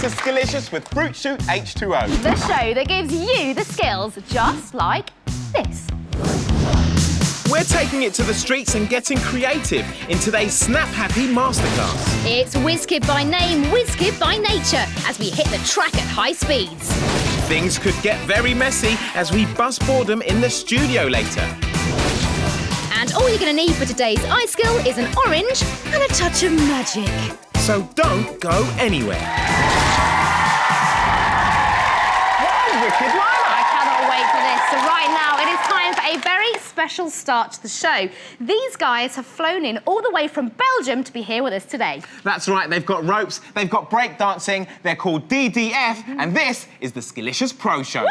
to Skillicious with Fruit Shoot H2O. The show that gives you the skills just like this. We're taking it to the streets and getting creative in today's Snap Happy Masterclass. It's WizKid by name, WizKid by nature, as we hit the track at high speeds. Things could get very messy as we buzz boredom in the studio later. And all you're going to need for today's ice skill is an orange and a touch of magic. So don't go anywhere. Wicked lineup. I cannot wait for this. So right now, it is time for a very special start to the show. These guys have flown in all the way from Belgium to be here with us today. That's right, they've got ropes, they've got breakdancing, they're called DDF, and this is the Skillicious Pro Show. Woo!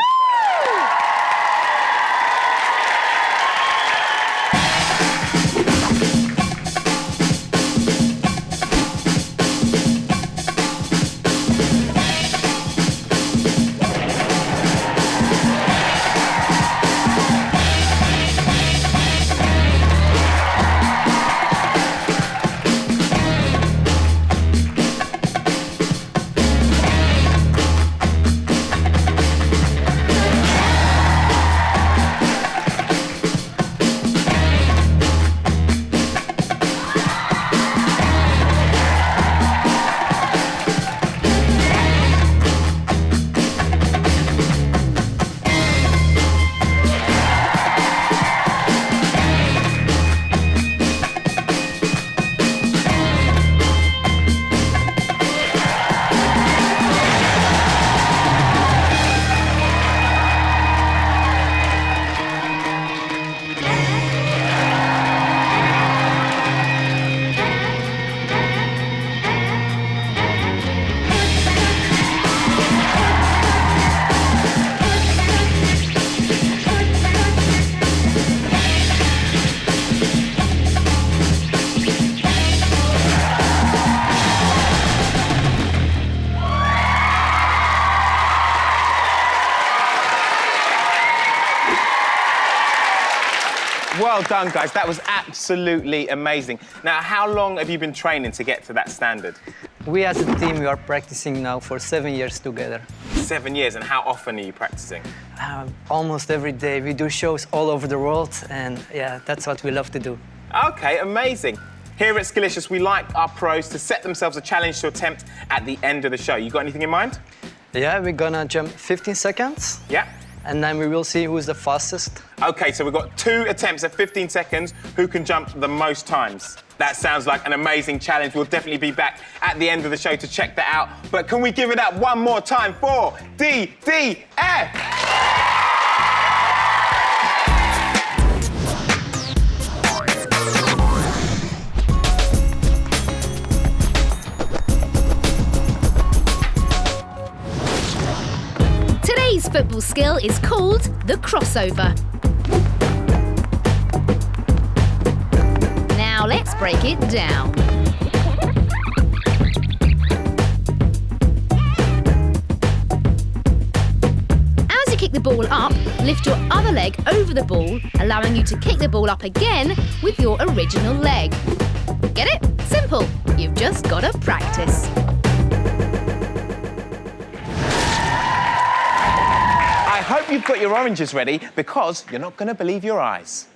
Well done, guys. That was absolutely amazing. Now, how long have you been training to get to that standard? We as a team, we are practicing now for 7 years together. 7 years, and how often are you practicing? Almost every day. We do shows all over the world, and yeah, that's what we love to do. Okay, amazing. Here at Skillicious, we like our pros to set themselves a challenge to attempt at the end of the show. You got anything in mind? Yeah, we're gonna jump 15 seconds. Yeah. And then we will see who's the fastest. Okay, so we've got 2 attempts at 15 seconds. Who can jump the most times? That sounds like an amazing challenge. We'll definitely be back at the end of the show to check that out. But can we give it up one more time for DDF? Today's football skill is called the crossover. Now let's break it down. As you kick the ball up, lift your other leg over the ball, allowing you to kick the ball up again with your original leg. Get it? Simple. You've just got to practice. I hope you've got your oranges ready, because you're not going to believe your eyes.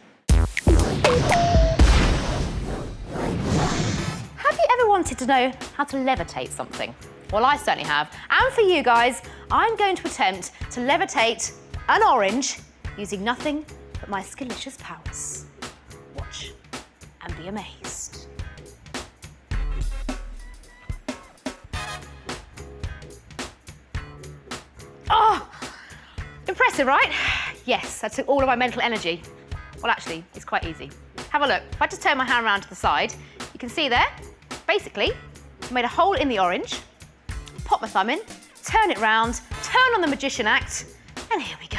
Have you ever wanted to know how to levitate something? Well, I certainly have. And for you guys, I'm going to attempt to levitate an orange using nothing but my Skillicious powers. Watch and be amazed. Oh! Impressive, right? Yes, that took all of my mental energy. Well, actually, it's quite easy. Have a look. If I just turn my hand around to the side, you can see there, basically, I made a hole in the orange, pop my thumb in, turn it round, turn on the magician act, and here we go.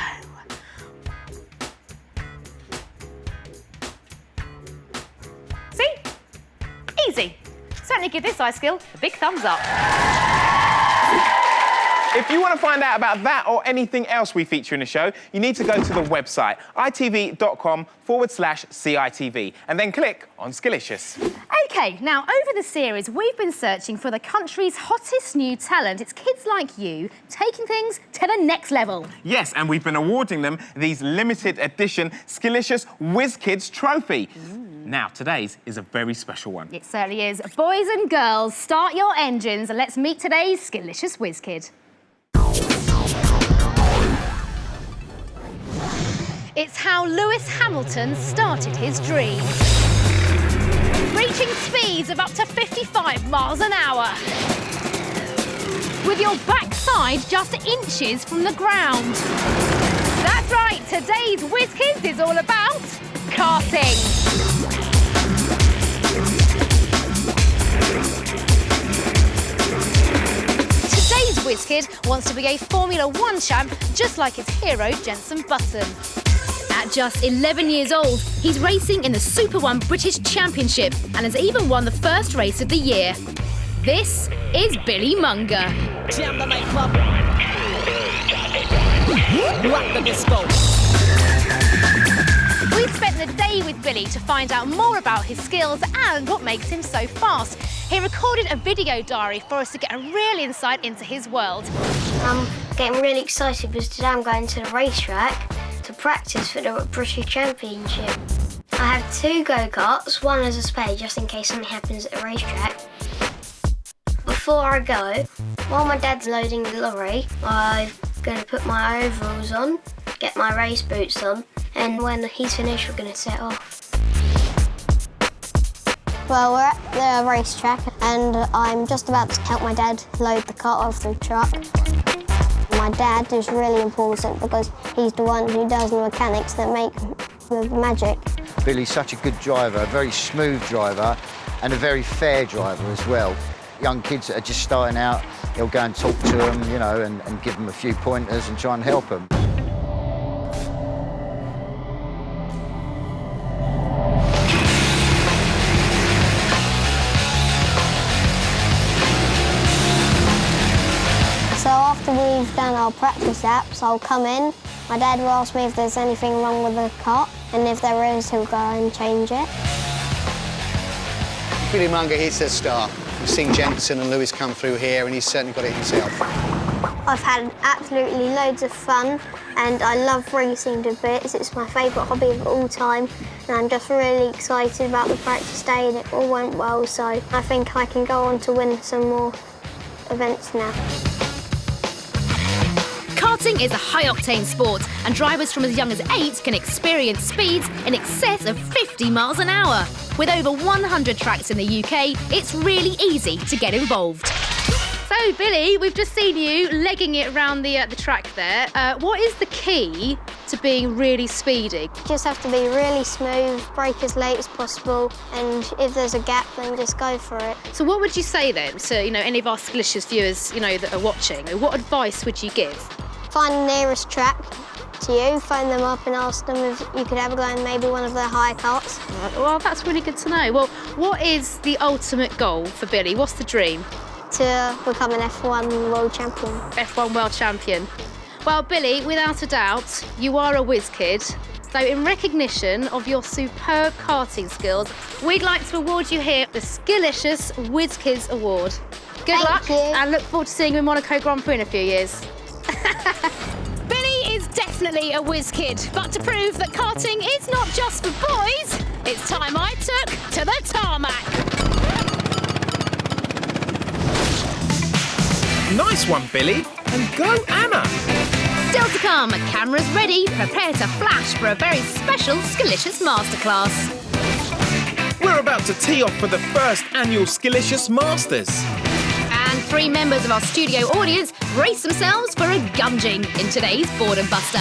See? Easy. Certainly give this eye skill a big thumbs up. If If you want to find out about that or anything else we feature in the show, you need to go to the website, itv.com/CITV, and then click on Skillicious. OK, now, over the series, we've been searching for the country's hottest new talent. It's kids like you taking things to the next level. Yes, and we've been awarding them these limited edition Skillicious Whiz Kids trophy. Now, today's is a very special one. It certainly is. Boys and girls, start your engines and let's meet today's Skillicious Whiz Kid. It's how Lewis Hamilton started his dream. Reaching speeds of up to 55 miles an hour. With your backside just inches from the ground. That's right, today's Whiz Kids is all about karting. Today's Whiz Kid wants to be a Formula 1 champ, just like his hero, Jenson Button. At just 11 years old, he's racing in the Super 1 British Championship and has even won the first race of the year. This is Billy Munger. Jam the nightclub. Rock the disco. We've spent the day with Billy to find out more about his skills and what makes him so fast. He recorded a video diary for us to get a real insight into his world. I'm getting really excited because today I'm going to the racetrack to practice for the British Championship. I have 2 go-karts, one as a spare just in case something happens at the racetrack. Before I go, while my dad's loading the lorry, I'm going to put my overalls on, get my race boots on, and when he's finished, we're going to set off. Well, we're at the racetrack and I'm just about to help my dad load the cart off the truck. My dad is really important because he's the one who does the mechanics that make the magic. Billy's such a good driver, a very smooth driver and a very fair driver as well. Young kids that are just starting out, he'll go and talk to them, you know, and give them a few pointers and try and help them. So after we've done our practice laps, I'll come in. My dad will ask me if there's anything wrong with the cart, and if there is, he'll go and change it. Billy Munger hits a star. We've seen Jenson and Lewis come through here, and he's certainly got it himself. I've had absolutely loads of fun, and I love racing to bits. It's my favourite hobby of all time, and I'm just really excited about the practice day, and it all went well, so I think I can go on to win some more events now. Karting is a high-octane sport, and drivers from as young as 8 can experience speeds in excess of 50 miles an hour. With over 100 tracks in the UK, it's really easy to get involved. So, Billy, we've just seen you legging it around the track there. What is the key to being really speedy? You just have to be really smooth, brake as late as possible, and if there's a gap, then just go for it. So what would you say then to, any of our Skillicious viewers, that are watching? What advice would you give? Find the nearest track to you, phone them up and ask them if you could ever go in maybe one of their hire carts. Well, that's really good to know. Well, what is the ultimate goal for Billy? What's the dream? To become an F1 world champion. F1 world champion. Well, Billy, without a doubt, you are a whiz kid. So in recognition of your superb karting skills, we'd like to award you here the Skillicious Whiz Kids Award. Good luck, Thank you. and look forward to seeing you in Monaco Grand Prix in a few years. Billy is definitely a whiz kid, but to prove that karting is not just for boys, it's time I took to the tarmac. Nice one, Billy. And go, Anna. Still to come, cameras ready, prepare to flash for a very special Skillicious masterclass. We're about to tee off for the first annual Skillicious Masters. And 3 members of our studio audience brace themselves for a gunging in today's Boredom Buster.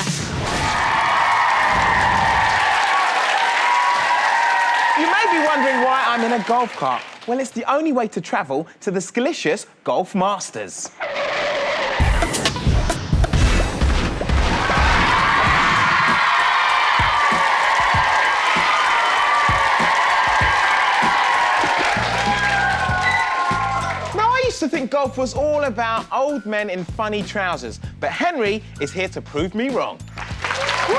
You may be wondering why I'm in a golf cart. Well, it's the only way to travel to the Skillicious Golf Masters. think golf was all about old men in funny trousers, but Henry is here to prove me wrong. Woo.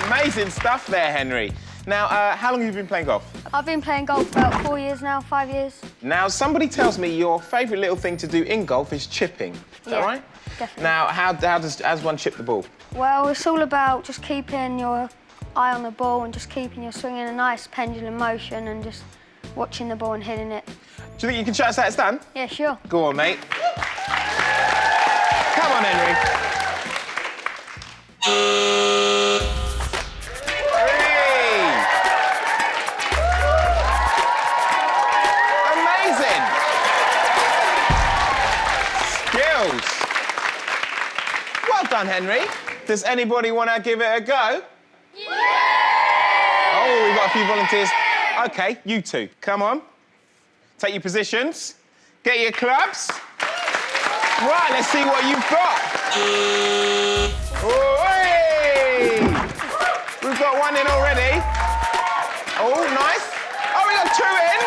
Amazing stuff there, Henry. Now, how long have you been playing golf? I've been playing golf for about 4 years now, 5 years. Now, somebody tells me your favourite little thing to do in golf is chipping. Is that right? Definitely. Now, how does one chip the ball? Well, it's all about just keeping your eye on the ball and just keeping your swing in a nice pendulum motion and just watching the ball and hitting it. Do you think you can show us how it's done? Yeah, sure. Go on, mate. Come on, Henry. Well done, Henry. Does anybody want to give it a go? Yeah! Oh, we've got a few volunteers. OK, you two, come on. Take your positions. Get your clubs. Right, let's see what you've got. Oh-hey! We've got one in already. Oh, nice. Oh, we got two in.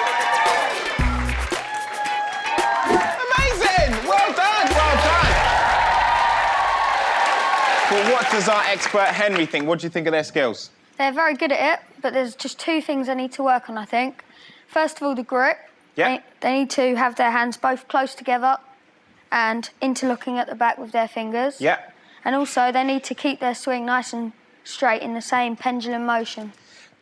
Amazing! Well done, well done. Well, what does our expert Henry think? What do you think of their skills? They're very good at it, but there's just two things they need to work on, I think. First of all, the grip. Yeah. They need to have their hands both close together and interlocking at the back with their fingers. Yeah. And also, they need to keep their swing nice and straight in the same pendulum motion.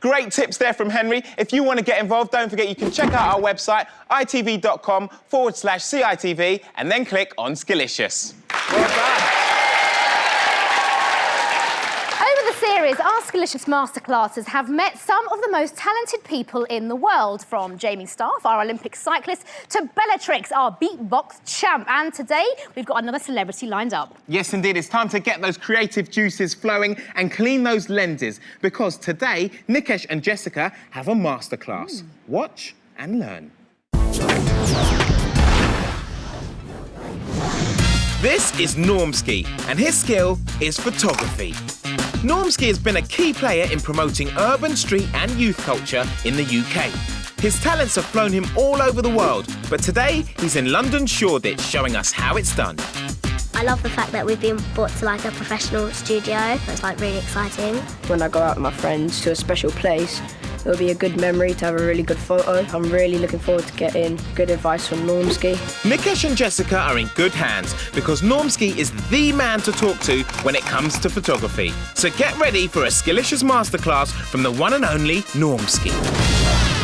Great tips there from Henry. If you want to get involved, don't forget you can check out our website, itv.com/CITV, and then click on Skillicious. Well done. Over the series, our Skillicious masterclasses have met some of the most talented people in the world, from Jamie Staff, our Olympic cyclist, to Bellatrix, our beatbox champ. And today, we've got another celebrity lined up. Yes, indeed. It's time to get those creative juices flowing and clean those lenses, because today, Nikesh and Jessica have a masterclass. Watch and learn. This is Normski, and his skill is photography. Normski has been a key player in promoting urban, street and youth culture in the UK. His talents have flown him all over the world, but today he's in London's Shoreditch showing us how it's done. I love the fact that we've been brought to like a professional studio. It's like really exciting. When I go out with my friends to a special place, it'll be a good memory to have a really good photo. I'm really looking forward to getting good advice from Normski. Nikesh and Jessica are in good hands because Normski is the man to talk to when it comes to photography. So get ready for a Skillicious masterclass from the one and only Normski.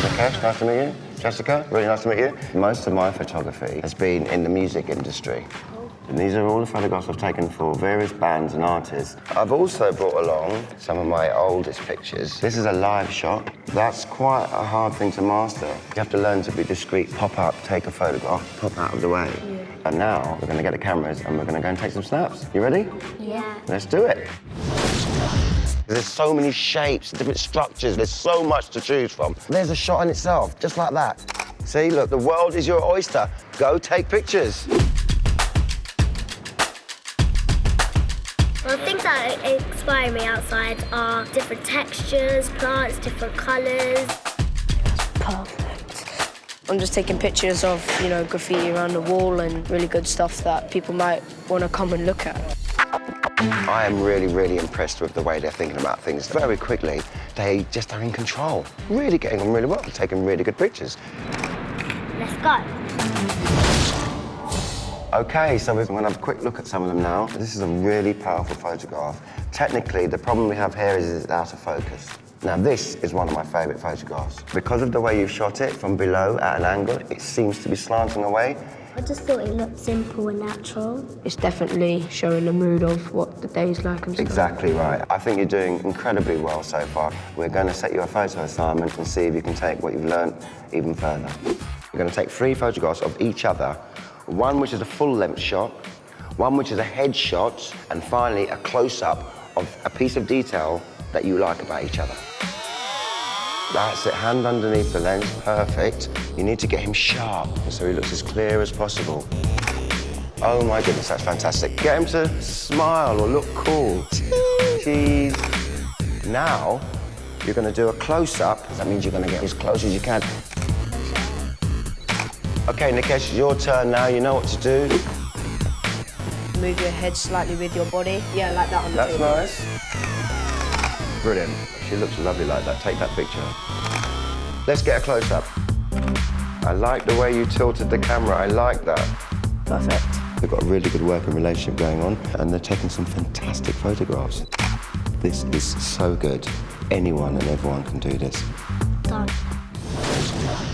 Nikesh, nice to meet you. Jessica, really nice to meet you. Most of my photography has been in the music industry. And these are all the photographs I've taken for various bands and artists. I've also brought along some of my oldest pictures. This is a live shot. That's quite a hard thing to master. You have to learn to be discreet, pop up, take a photograph, pop out of the way. Yeah. And now we're going to get the cameras and we're going to go and take some snaps. You ready? Yeah. Let's do it. There's so many shapes, different structures. There's so much to choose from. There's a shot in itself, just like that. See, look, the world is your oyster. Go take pictures. Well, things that inspire me outside are different textures, plants, different colours. Perfect. I'm just taking pictures of, graffiti around the wall and really good stuff that people might want to come and look at. I am really, really impressed with the way they're thinking about things. Very quickly, they just are in control. Really getting on really well, taking really good pictures. Let's go. OK, so we're going to have a quick look at some of them now. This is a really powerful photograph. Technically, the problem we have here is it's out of focus. Now, this is one of my favourite photographs. Because of the way you've shot it from below at an angle, it seems to be slanting away. I just thought it looked simple and natural. It's definitely showing the mood of what the day's like and stuff. Exactly right. I think you're doing incredibly well so far. We're going to set you a photo assignment and see if you can take what you've learnt even further. You're going to take 3 photographs of each other. One which is a full-length shot, one which is a head shot, and finally a close-up of a piece of detail that you like about each other. That's it, hand underneath the lens, perfect. You need to get him sharp so he looks as clear as possible. Oh my goodness, that's fantastic. Get him to smile or look cool. Cheese. Now, You're going to do a close-up. That means you're going to get as close as you can. OK, Nikesh, it's your turn now. You know what to do. Move your head slightly with your body. Yeah, like that on the That's table. nice. Brilliant. She looks lovely like that. Take that picture. Let's get a close-up. I like the way you tilted the camera. I like that. Perfect. They've got a really good working relationship going on, and they're taking some fantastic photographs. This is so good. Anyone and everyone can do this. Done.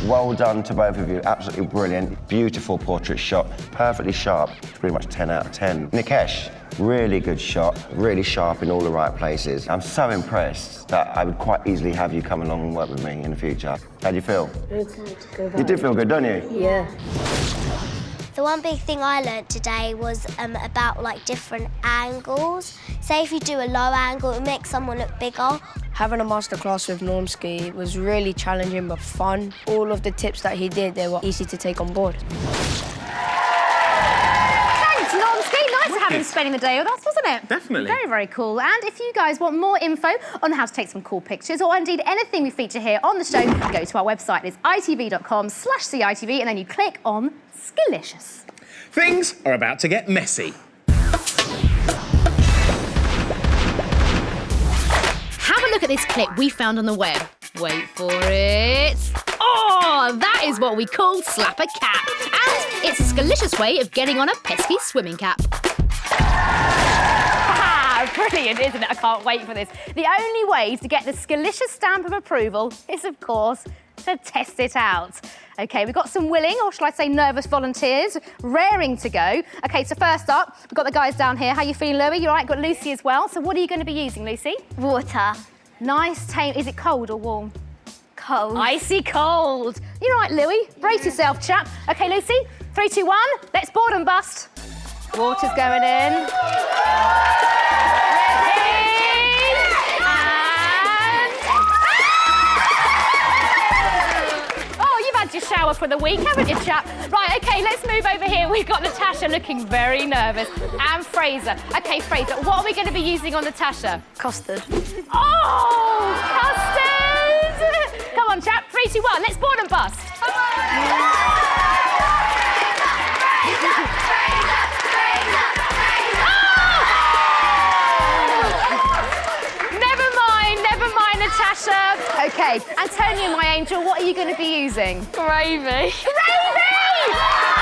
Well done to both of you. Absolutely brilliant. Beautiful portrait shot. Perfectly sharp. Pretty much 10 out of 10. Nikesh, really good shot. Really sharp in all the right places. I'm so impressed that I would quite easily have you come along and work with me in the future. How do you feel? Good. You did feel good, don't you? Yeah. The one big thing I learnt today was about like different angles. Say if you do a low angle, it makes someone look bigger. Having a masterclass with Normski was really challenging but fun. All of the tips that he did, they were easy to take on board. Thanks, Normski. Nice to have him spending the day with us, wasn't it? Definitely. Very, very cool. And if you guys want more info on how to take some cool pictures or indeed anything we feature here on the show, go to our website. It's itv.com/CITV and then you click on Skillicious. Things are about to get messy. Have a look at this clip we found on the web. Wait for it. Oh, that is what we call slap a cap. And it's a Skillicious way of getting on a pesky swimming cap. Brilliant, isn't it? I can't wait for this. The only way to get the Skillicious stamp of approval is, of course, to test it out. OK, we've got some willing, or shall I say nervous volunteers, raring to go. OK, so first up, we've got the guys down here. How you feeling, Louie? You all right? Got Lucy as well. So what are you going to be using, Lucy? Water. Nice, tame. Is it cold or warm? Cold. Icy cold. You're right, Louie. Brace yourself, chap. OK, Lucy, 3, 2, 1. Let's board and bust. Water's going in. Your shower for the week, haven't you, chap? Right, OK, let's move over here. We've got Natasha looking very nervous. And Fraser. OK, Fraser, what are we going to be using on Natasha? Custard. Oh, custard! Come on, chap. 3, 2, 1. Let's board and bust. Never mind, Natasha. OK, Antonia, my angel, what are you going to be using? Gravy. Gravy! Oh,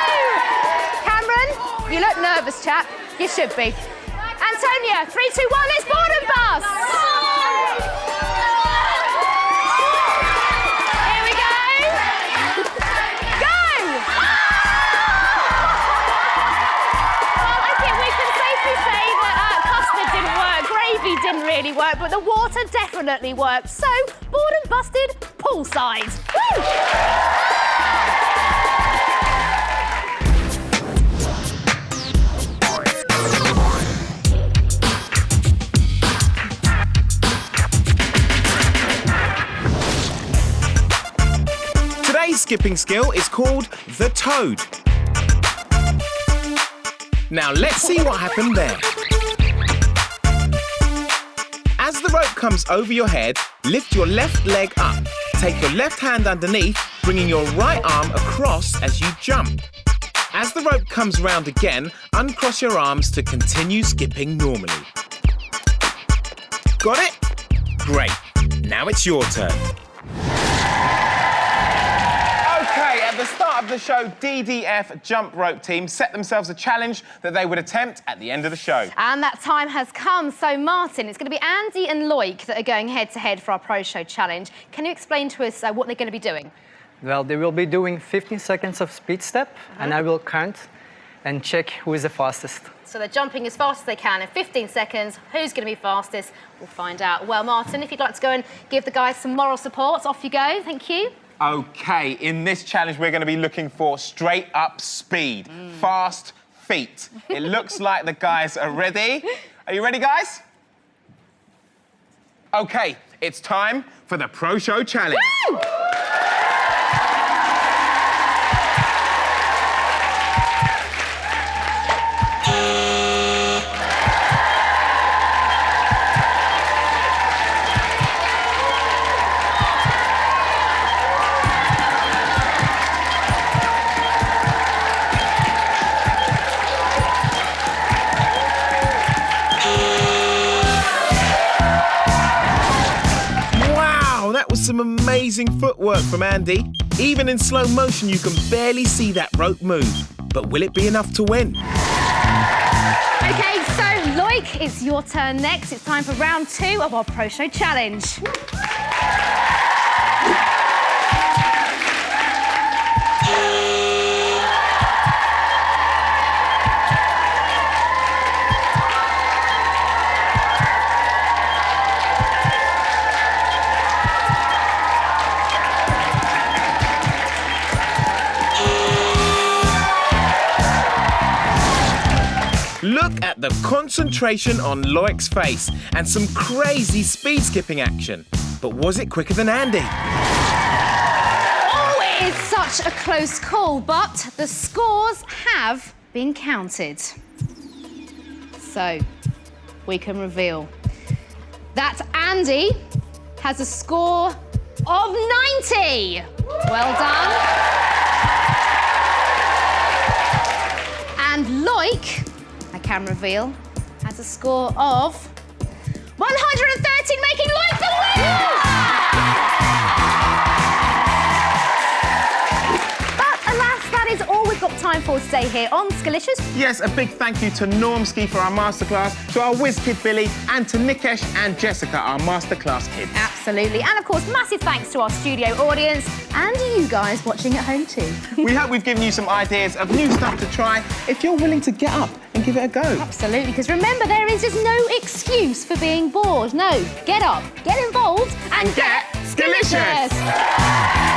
no! Cameron, you look nervous, chap. You should be. Antonia, 3, 2, 1, let's board and bust! Here we go! Go! Well, I think we can safely say that custard didn't work, gravy didn't really work, but the water definitely worked. So, board and busted, poolside. Woo! Today's skipping skill is called the toad. Now let's see what happened there. As the rope comes over your head, lift your left leg up. Take your left hand underneath, bringing your right arm across as you jump. As the rope comes round again, uncross your arms to continue skipping normally. Got it? Great. Now it's your turn. OK, at the start of the show, DDF jump rope team set themselves a challenge that they would attempt at the end of the show. And that time has come. So, Martin, it's going to be Andy and Loic that are going head-to-head for our Pro Show challenge. Can you explain to us what they're going to be doing? Well, they will be doing 15 seconds of speed step, and I will count and check who is the fastest. So they're jumping as fast as they can in 15 seconds. Who's going to be fastest? We'll find out. Well, Martin, if you'd like to go and give the guys some moral support, off you go. Thank you. OK, in this challenge, we're going to be looking for straight-up speed, fast feet. It looks like the guys are ready. Are you ready, guys? OK, it's time for the Pro Show challenge. Woo! some amazing footwork from Andy. Even in slow motion, you can barely see that rope move. But will it be enough to win? OK, so Loic, it's your turn next. It's time for round 2 of our Pro Show Challenge. Look at the concentration on Loic's face and some crazy speed skipping action. But was it quicker than Andy? Oh, it is such a close call, but the scores have been counted. So, we can reveal that Andy has a score of 90. Well done. And Loic, I can reveal, has a score of 113, making Loic the winner! But alas, that is all we've got time for today here on Skillicious. Yes, a big thank you to Normski for our masterclass, to our whiz kid Billy, and to Nikesh and Jessica, our masterclass kids. Absolutely. And of course, massive thanks to our studio audience and you guys watching at home too. We hope we've given you some ideas of new stuff to try if you're willing to get up and give it a go. Absolutely, because remember, there is just no excuse for being bored. No, get up, get involved, and get Skillicious!